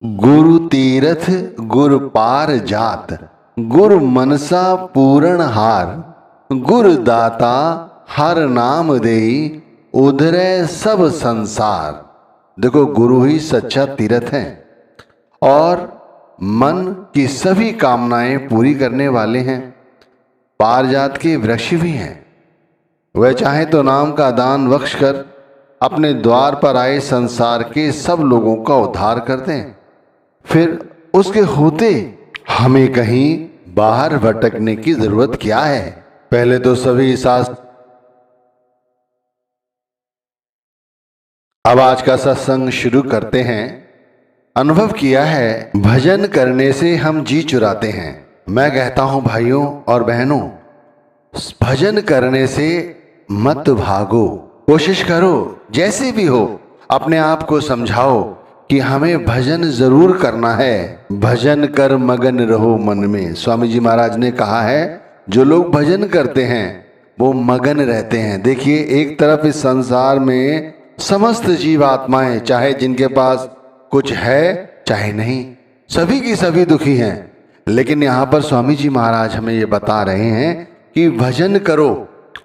गुरु तीरथ गुर पार जात, गुरु मनसा पूरण हार, गुरु दाता हर नाम देई, उधरे सब संसार। देखो, गुरु ही सच्चा तीर्थ है और मन की सभी कामनाएं पूरी करने वाले हैं। पारिजात के वृक्ष भी हैं। वह चाहे तो नाम का दान बख्श कर अपने द्वार पर आए संसार के सब लोगों का उद्धार कर दें। फिर उसके होते हमें कहीं बाहर भटकने की जरूरत क्या है। पहले तो सभी शास्त्र, अब आज का सत्संग शुरू करते हैं। अनुभव किया है भजन करने से हम जी चुराते हैं। मैं कहता हूं भाइयों और बहनों, भजन करने से मत भागो, कोशिश करो जैसे भी हो, अपने आप को समझाओ कि हमें भजन जरूर करना है। भजन कर मगन रहो मन में। स्वामी जी महाराज ने कहा है, जो लोग भजन करते हैं वो मगन रहते हैं। देखिए, एक तरफ इस संसार में समस्त जीव आत्माएं, चाहे जिनके पास कुछ है चाहे नहीं, सभी की सभी दुखी हैं। लेकिन यहाँ पर स्वामी जी महाराज हमें ये बता रहे हैं कि भजन करो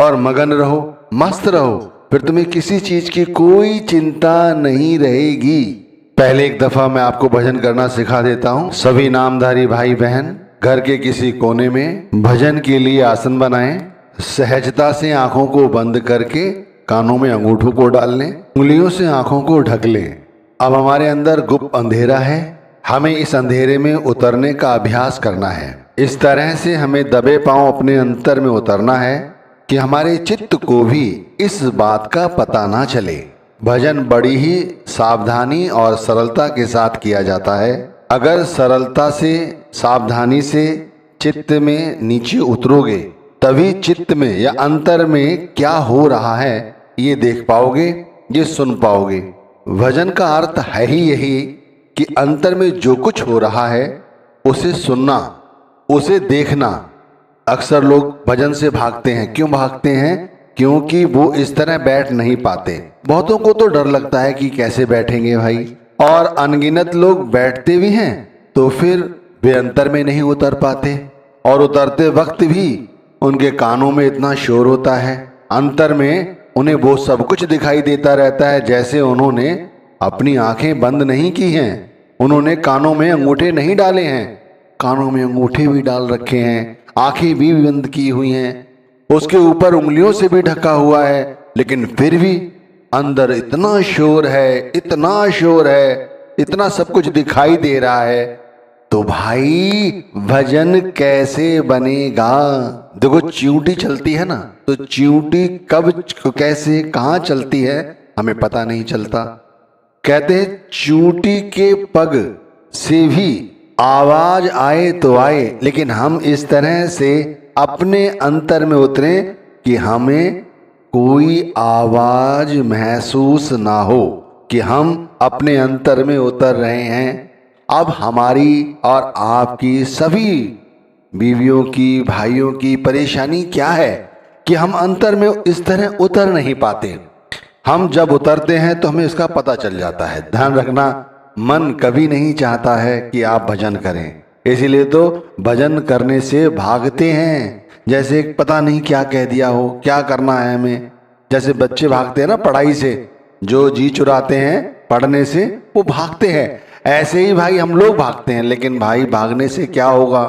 और मगन रहो, मस्त रहो, फिर तुम्हें किसी चीज की कोई चिंता नहीं रहेगी। पहले एक दफा मैं आपको भजन करना सिखा देता हूँ। सभी नामधारी भाई बहन घर के किसी कोने में भजन के लिए आसन बनाएं। सहजता से आंखों को बंद करके कानों में अंगूठों को डाल लें, उंगलियों से आंखों को ढक लें। अब हमारे अंदर गुप्त अंधेरा है, हमें इस अंधेरे में उतरने का अभ्यास करना है। इस तरह से हमें दबे पांव अपने अंतर में उतरना है कि हमारे चित्त को भी इस बात का पता ना चले। भजन बड़ी ही सावधानी और सरलता के साथ किया जाता है। अगर सरलता से, सावधानी से चित्त में नीचे उतरोगे, तभी चित्त में या अंतर में क्या हो रहा है ये देख पाओगे, ये सुन पाओगे। भजन का अर्थ है ही यही कि अंतर में जो कुछ हो रहा है उसे सुनना, उसे देखना। अक्सर लोग भजन से भागते हैं। क्यों भागते हैं? क्योंकि वो इस तरह बैठ नहीं पाते। बहुतों को तो डर लगता है कि कैसे बैठेंगे भाई, और अनगिनत लोग बैठते भी हैं तो फिर वे अंतर में नहीं उतर पाते, और उतरते वक्त भी उनके कानों में इतना शोर होता है, अंतर में उन्हें वो सब कुछ दिखाई देता रहता है जैसे उन्होंने अपनी आंखें बंद नहीं की हैं, उन्होंने कानों में अंगूठे नहीं डाले हैं। कानों में अंगूठे भी डाल रखे हैं, आंखें भी बंद की हुई हैं, उसके ऊपर उंगलियों से भी ढका हुआ है, लेकिन फिर भी अंदर इतना शोर है, इतना शोर है, इतना सब कुछ दिखाई दे रहा है। तो भाई भजन कैसे बनेगा? देखो, चींटी चलती है ना, तो चींटी कब, कैसे, कहाँ चलती है हमें पता नहीं चलता। कहते हैं चींटी के पग से भी आवाज आए तो आए, लेकिन हम इस तरह से अपने अंतर में उतरे कि हमें कोई आवाज महसूस ना हो कि हम अपने अंतर में उतर रहे हैं। अब हमारी और आपकी सभी बीवियों की, भाइयों की परेशानी क्या है कि हम अंतर में इस तरह उतर नहीं पाते। हम जब उतरते हैं तो हमें इसका पता चल जाता है। ध्यान रखना, मन कभी नहीं चाहता है कि आप भजन करें, इसीलिए तो भजन करने से भागते हैं। जैसे पता नहीं क्या कह दिया हो, क्या करना है हमें। जैसे बच्चे भागते हैं ना पढ़ाई से, जो जी चुराते हैं पढ़ने से वो भागते हैं, ऐसे ही भाई हम लोग भागते हैं। लेकिन भाई भागने से क्या होगा?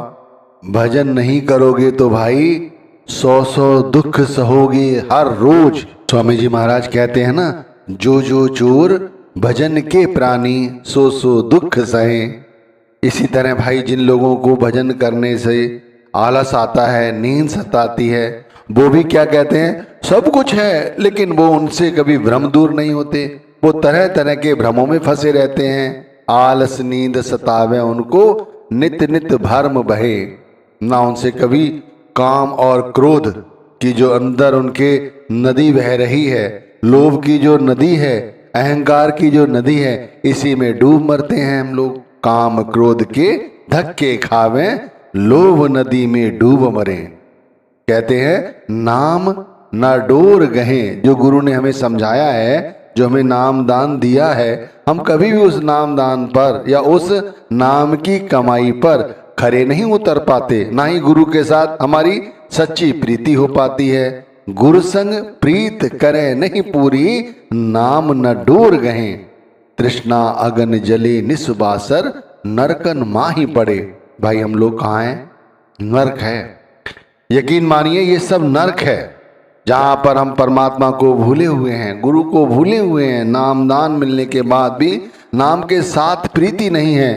भजन नहीं करोगे तो भाई 100 दुख सहोगे हर रोज। स्वामी जी महाराज कहते हैं ना, जो जो चोर भजन के प्राणी, सो दुख सहे। इसी तरह भाई जिन लोगों को भजन करने से आलस आता है, नींद सताती है, वो भी क्या कहते हैं, सब कुछ है लेकिन वो उनसे कभी भ्रम दूर नहीं होते। वो तरह तरह के भ्रमों में फंसे रहते हैं। आलस नींद सतावे उनको, नित नित भर्म बहे। ना उनसे कभी काम और क्रोध की जो अंदर उनके नदी बह रही है, लोभ की जो नदी है, अहंकार की जो नदी है, इसी में डूब मरते हैं हम लोग। काम क्रोध के धक्के खावे, लोभ नदी में डूब मरे। कहते हैं नाम न डोर गहे। जो गुरु ने हमें समझाया है जो हमें नाम दान दिया है, हम कभी भी उस नाम दान पर या उस नाम की कमाई पर खरे नहीं उतर पाते, ना ही गुरु के साथ हमारी सच्ची प्रीति हो पाती है। गुरु संग प्रीत करे नहीं पूरी, नाम न डोर गहे, तृष्णा अगन जले निस्वासर, नरकन माही पड़े। भाई हम लोग कहाँ हैं? नरक है। यकीन मानिए ये सब नरक है, जहां पर हम परमात्मा को भूले हुए हैं, गुरु को भूले हुए हैं। नाम दान मिलने के बाद भी नाम के साथ प्रीति नहीं है।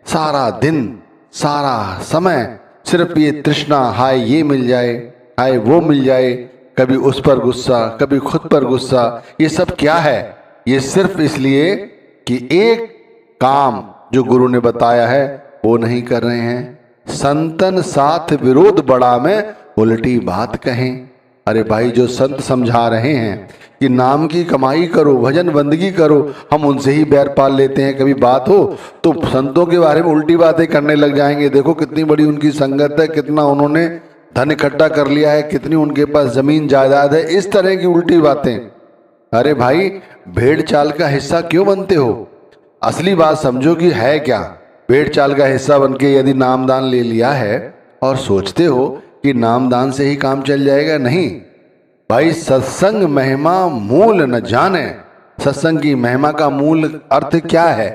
सारा दिन सारा समय सिर्फ ये तृष्णा, हाय ये मिल जाए, हाय वो मिल जाए, कभी उस पर गुस्सा, कभी खुद पर गुस्सा। ये सब क्या है? ये सिर्फ इसलिए कि एक काम जो गुरु ने बताया है वो नहीं कर रहे हैं। संतन साथ विरोध बड़ा में उल्टी बात कहें। अरे भाई, जो संत समझा रहे हैं कि नाम की कमाई करो, भजन बंदगी करो, हम उनसे ही बैर पाल लेते हैं। कभी बात हो तो संतों के बारे में उल्टी बातें करने लग जाएंगे। देखो कितनी बड़ी उनकी संगत है, कितना उन्होंने धन इकट्ठा कर लिया है, कितनी उनके पास जमीन जायदाद है, इस तरह की उल्टी बातें। अरे भाई, भेड़ चाल का हिस्सा क्यों बनते हो? असली बात समझो कि है क्या। भेड़ चाल का हिस्सा बनके यदि नामदान ले लिया है और सोचते हो कि नामदान से ही काम चल जाएगा, नहीं भाई। सत्संग महिमा मूल न जाने। सत्संग की महिमा का मूल अर्थ क्या है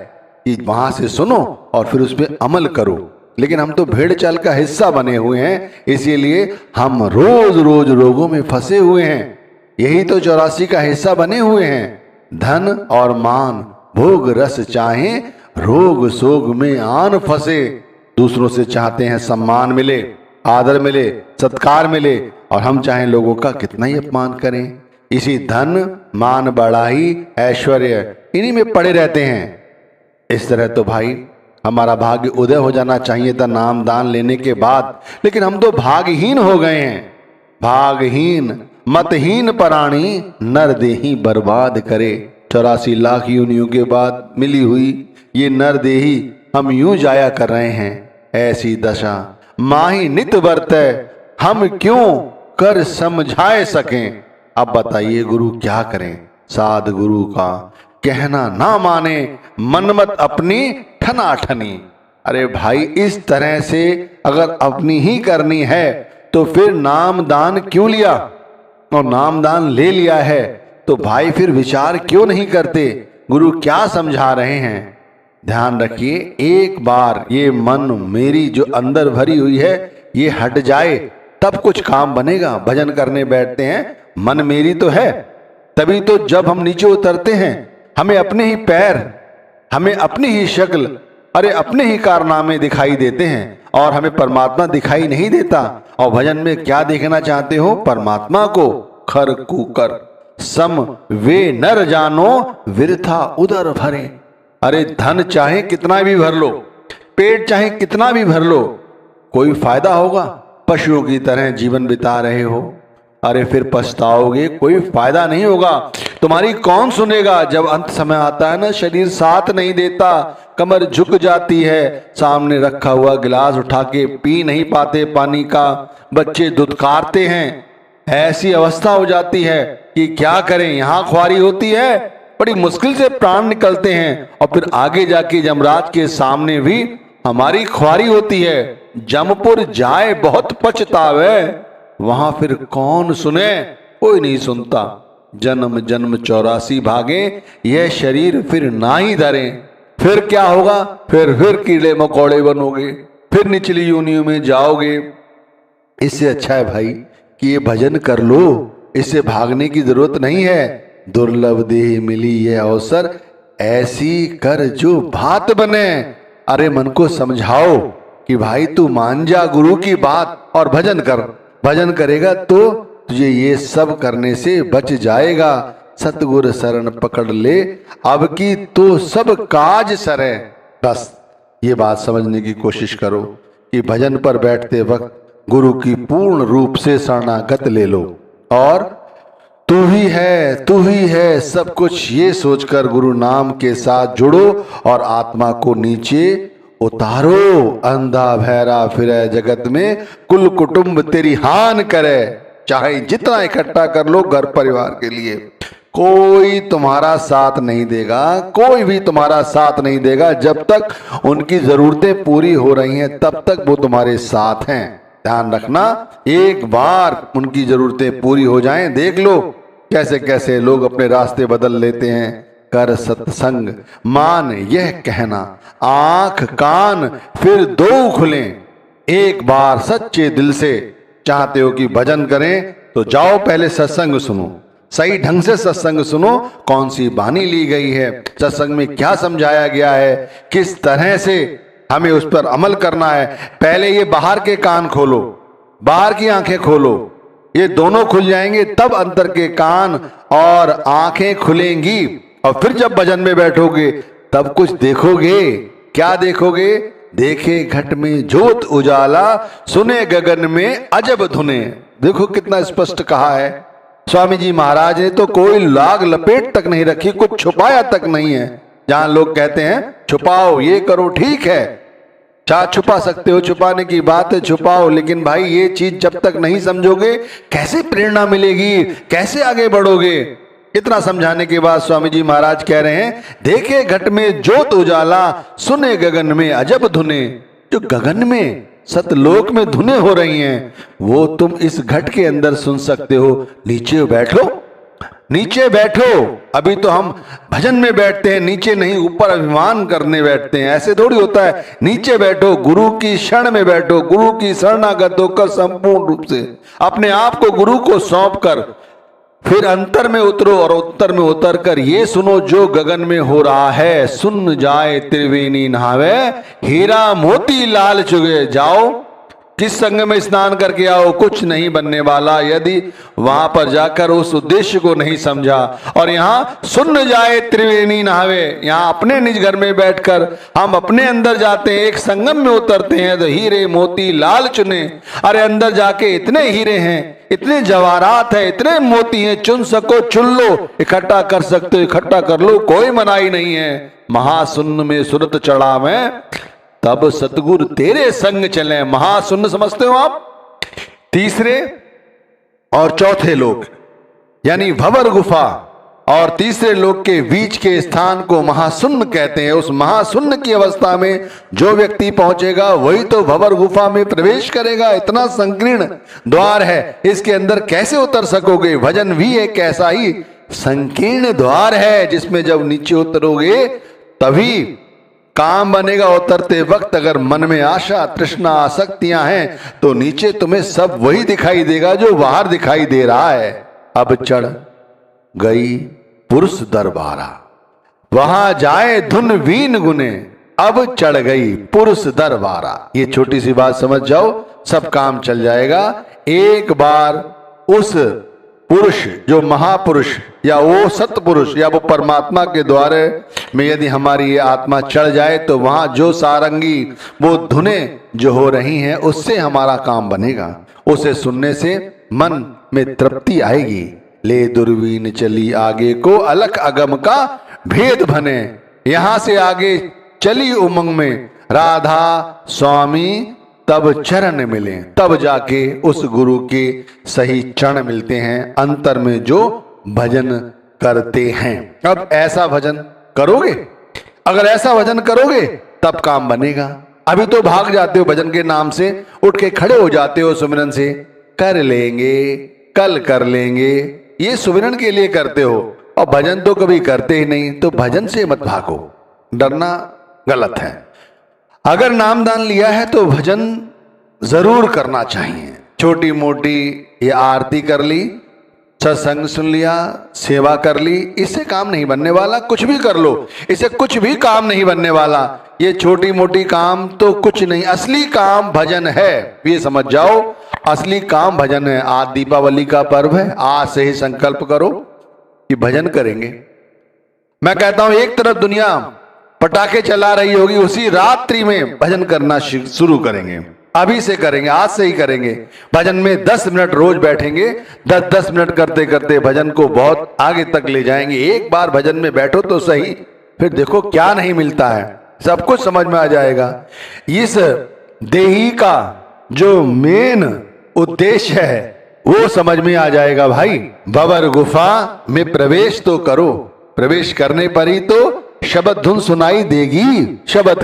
कि वहां से सुनो और फिर उस पर अमल करो। लेकिन हम तो भेड़ चाल का हिस्सा बने हुए हैं, इसीलिए हम रोज रोज रोगों में फंसे हुए हैं। यही तो 84 का हिस्सा बने हुए हैं। धन और मान भोग रस चाहे, रोग सोग में आन फंसे। दूसरों से चाहते हैं सम्मान मिले, आदर मिले, सत्कार मिले, और हम चाहें लोगों का कितना ही अपमान करें। इसी धन मान बढ़ाई ऐश्वर्य इन्हीं में पड़े रहते हैं। इस तरह तो भाई हमारा भाग्य उदय हो जाना चाहिए था नाम दान लेने के बाद, लेकिन हम तो भागहीन हो गए हैं। भागहीन मतहीन प्राणी नर देही बर्बाद करे। 84 लाख योनियों के बाद मिली हुई ये नर देही हम यूं जाया कर रहे हैं। ऐसी दशा माही नित बरतै, हम क्यों कर समझाए सकें। अब बताइए गुरु क्या करें? साध गुरु का कहना ना माने, मनमत अपनी ठना ठनी। अरे भाई, इस तरह से अगर अपनी ही करनी है तो फिर नाम दान क्यों लिया? और नाम दान ले लिया है तो भाई फिर विचार क्यों नहीं करते? गुरु क्या समझा रहे हैं? ध्यान रखिए, एक बार ये मन मेरी जो अंदर भरी हुई है ये हट जाए तब कुछ काम बनेगा। भजन करने बैठते हैं, मन मेरी तो है, तभी तो जब हम नीचे उतरते हैं हमें अपने ही पैर, हमें अपनी ही शक्ल, अरे अपने ही कारनामे दिखाई देते हैं और हमें परमात्मा दिखाई नहीं देता। और भजन में क्या देखना चाहते हो? परमात्मा को। खर कुकर सम वे नर जानो, विरथा उदर भरे। अरे धन चाहे कितना भी भर लो, पेट चाहे कितना भी भर लो, कोई फायदा होगा? पशुओं की तरह जीवन बिता रहे हो, अरे फिर पछताओगे, कोई फायदा नहीं होगा। तुम्हारी कौन सुनेगा? जब अंत समय आता है ना, शरीर साथ नहीं देता, कमर झुक जाती है, सामने रखा हुआ गिलास उठा के पी नहीं पाते पानी का, बच्चे दुत्कारते हैं। ऐसी अवस्था हो जाती है कि क्या करें। यहाँ ख्वारी होती है, बड़ी मुश्किल से प्राण निकलते हैं, और फिर आगे जाके यमराज के सामने भी हमारी ख्वारी होती है। जमपुर जाए बहुत पछतावे, वहां फिर कौन सुने? कोई नहीं सुनता। जन्म जन्म 84 भागे, यह शरीर फिर ना ही धरे। फिर क्या होगा? फिर कीड़े मकोड़े बनोगे, फिर निचली योनियों में जाओगे। इससे अच्छा है भाई कि ये भजन कर लो, इससे भागने की जरूरत नहीं है। दुर्लभ देह मिली ये अवसर, ऐसी कर जो भात बने। अरे मन को समझाओ कि भाई तू मान जा गुरु की बात और भजन कर। भजन करेगा तो तुझे ये सब करने से बच जाएगा। सतगुर शरण पकड़ ले, अब की तो सब काज सरे। बस ये बात समझने की कोशिश करो कि भजन पर बैठते वक्त गुरु की पूर्ण रूप से शरणागत ले लो, और तू ही है सब कुछ, ये सोचकर गुरु नाम के साथ जुड़ो और आत्मा को नीचे उतारो। अंधा भैरा फिरे जगत में, कुल कुटुंब तेरी हान करे। चाहे जितना इकट्ठा कर लो घर परिवार के लिए, कोई तुम्हारा साथ नहीं देगा, कोई भी तुम्हारा साथ नहीं देगा। जब तक उनकी जरूरतें पूरी हो रही हैं तब तक वो तुम्हारे साथ हैं। ध्यान रखना, एक बार उनकी जरूरतें पूरी हो जाएं, देख लो कैसे कैसे लोग अपने रास्ते बदल लेते हैं। कर सत्संग मान यह कहना, आंख कान फिर दो खुलें। एक बार सच्चे दिल से चाहते हो कि भजन करें तो जाओ पहले सत्संग सुनो, सही ढंग से सत्संग सुनो। कौन सी बानी ली गई है, सत्संग में क्या समझाया गया है, किस तरह से हमें उस पर अमल करना है। पहले ये बाहर के कान खोलो, बाहर की आंखें खोलो, ये दोनों खुल जाएंगे तब अंदर के कान और आंखें खुलेंगी। और फिर जब भजन में बैठोगे तब कुछ देखोगे। क्या देखोगे? देखे घट में ज्योत उजाला, सुने गगन में अजब धुने। देखो कितना स्पष्ट कहा है स्वामी जी महाराज ने, तो कोई लाग लपेट तक नहीं रखी, कुछ छुपाया तक नहीं है। जहां लोग कहते हैं छुपाओ, ये करो, ठीक है, चाह छुपा सकते हो, छुपाने की बात है, छुपाओ, लेकिन भाई ये चीज जब तक नहीं समझोगे कैसे प्रेरणा मिलेगी, कैसे आगे बढ़ोगे। इतना समझाने के बाद स्वामी जी महाराज कह रहे हैं, देखे घट में ज्योत उजाला, सुने गगन में अजब धुने। जो गगन में सतलोक में धुने हो रही हैं वो तुम इस घट के अंदर सुन सकते हो। नीचे बैठो, नीचे बैठो। अभी तो हम भजन में बैठते हैं, नीचे नहीं, ऊपर अभिमान करने बैठते हैं। ऐसे थोड़ी होता है। नीचे बैठो, गुरु की शरण में बैठो, गुरु की शरणागत होकर संपूर्ण रूप से अपने आप को गुरु को सौंप कर फिर अंतर में उतरो और उत्तर में उतर कर ये सुनो जो गगन में हो रहा है। सुन जाए त्रिवेणी नहावे, हीरा मोती लाल चुगे। जाओ किस संग में स्नान करके आओ, कुछ नहीं बनने वाला यदि वहां पर जाकर उस उद्देश्य को नहीं समझा। और यहाँ सुन जाए त्रिवेणी नहावे, यहाँ अपने निज घर में बैठकर हम अपने अंदर जाते हैं, एक संगम में उतरते हैं तो हीरे मोती लाल चुने। अरे अंदर जाके इतने हीरे हैं, इतने जवाहरात है, इतने मोती हैं, चुन सको चुन लो, इकट्ठा कर सकते हो इकट्ठा कर लो, कोई मनाही नहीं है। महाशून्य में सुरत चढ़ा मैं, तब सतगुरु तेरे संग चले। महाशून्य समझते हो आप? तीसरे और चौथे लोक यानी भंवर गुफा और तीसरे लोक के बीच के स्थान को महाशून्य कहते हैं। उस महाशून्य की अवस्था में जो व्यक्ति पहुंचेगा वही तो भंवर गुफा में प्रवेश करेगा। इतना संकीर्ण द्वार है, इसके अंदर कैसे उतर सकोगे? भजन भी एक ऐसा ही संकीर्ण द्वार है जिसमें जब नीचे उतरोगे तभी काम बनेगा। उतरते वक्त अगर मन में आशा तृष्णा आसक्तियां हैं तो नीचे तुम्हें सब वही दिखाई देगा जो बाहर दिखाई दे रहा है। अब चढ़ गई पुरुष दरबारा, वहां जाए धुन वीन गुने। अब चढ़ गई पुरुष दरबारा, ये छोटी सी बात समझ जाओ, सब काम चल जाएगा। एक बार उस पुरुष जो महापुरुष या वो सतपुरुष या वो परमात्मा के द्वारे में यदि हमारी ये आत्मा चढ़ जाए तो वहां जो सारंगी वो धुने जो हो रही हैं उससे हमारा काम बनेगा। उसे सुनने से मन में तृप्ति आएगी। ले दूरबीन चली आगे को, अलख अगम का भेद भने। यहां से आगे चली उमंग में, राधा स्वामी तब चरण मिले, तब जाके उस गुरु के सही चरण मिलते हैं अंतर में जो भजन करते हैं। अब ऐसा भजन करोगे, अगर ऐसा भजन करोगे तब काम बनेगा। अभी तो भाग जाते हो भजन के नाम से, उठ के खड़े हो जाते हो सुमिरन से, कर लेंगे कल कर लेंगे, ये सुमिरन के लिए करते हो और भजन तो कभी करते ही नहीं। तो भजन से मत भागो, डरना गलत है। अगर नामदान लिया है तो भजन जरूर करना चाहिए। छोटी मोटी ये आरती कर ली, सत्संग सुन लिया, सेवा कर ली, इससे काम नहीं बनने वाला। कुछ भी कर लो, इससे कुछ भी काम नहीं बनने वाला। ये छोटी मोटी काम तो कुछ नहीं, असली काम भजन है, ये समझ जाओ। असली काम भजन है। आज दीपावली का पर्व है, आज से ही संकल्प करो कि भजन करेंगे। मैं कहता हूं एक तरफ दुनिया पटाखे चला रही होगी, उसी रात्रि में भजन करना शुरू करेंगे। अभी से करेंगे, आज से ही करेंगे। भजन में 10 मिनट रोज बैठेंगे, 10-10 मिनट करते करते भजन को बहुत आगे तक ले जाएंगे। एक बार भजन में बैठो तो सही, फिर देखो क्या नहीं मिलता है, सब कुछ समझ में आ जाएगा। इस देही का जो मेन उद्देश्य है वो समझ में आ जाएगा भाई। भंवर गुफा में प्रवेश तो करो, प्रवेश करने पर ही तो शब्द धुन सुनाई देगी। शब्द